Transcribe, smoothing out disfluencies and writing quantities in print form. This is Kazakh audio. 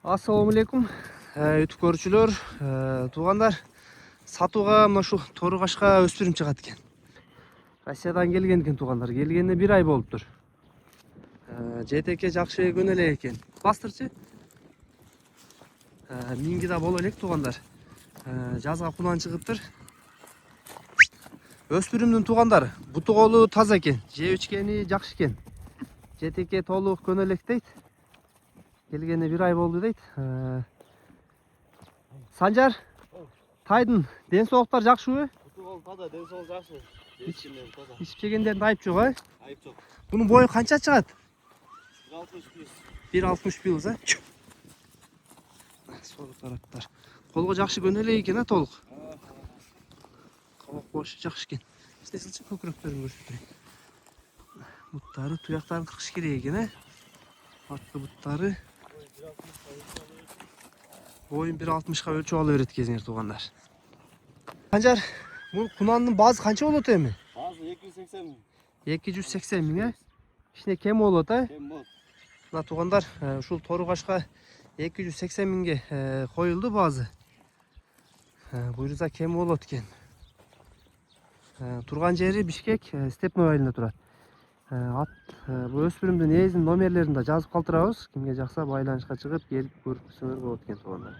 Assalamu алейкум. Ütүп көрүүчүлөр, туугандар. Сатууга мына ушул тору кашка өспүрүм чыгат экен. Россиядан келген экен туугандар. Келгенине 1 ай болуптур. Жетекке жакшы көнө элек экен. Бастырчы. Минги да боло элек туугандар. Жазга кунан чыгыптыр. Өспүрүмдүн туугандар, буту колу таза экен. Жеп ичкени жакшы экен. Жетекке толук көнө элек дейт. Келгенине 1 ай болду дейт. Санжар, тайдын ден соолуктары жакшыбы? Буту таза, ден соолук жакшы. Ичпегендердин айып жок, а? Айып жок. Бунун бою канча чыгат? 1.60 плюс. 1.60 плюс, Сол тараптар. Колго жакшы көнө элек экен, толук. Кабак бошу жакшы экен. Эстесилчи көкүрөктөрүн көрсөтүрөйүн. Буттары, туяктарын кыркыш керек экен, Артқы буттары. Boyun 1.60'a ölçü alı öğret geziniz tuğanlar. Sancar, bu kunanın bazı kança olur değil mi? Bazı 280 bin. 280 bin, İşte kem olur da. Kem bol. Na tuğanlar, şu toru kaşka 280 binge koyuldu bazı. Buyurza kem olur iken. Turgan jeri Bişkek, Stepno ayında turar. Bu өспүрүмдүн эзин номерлерин да жазып калтырабыз. Кимге жакса байланышка чыгып, келип көрүп көрсөңөр болот экен тугандар.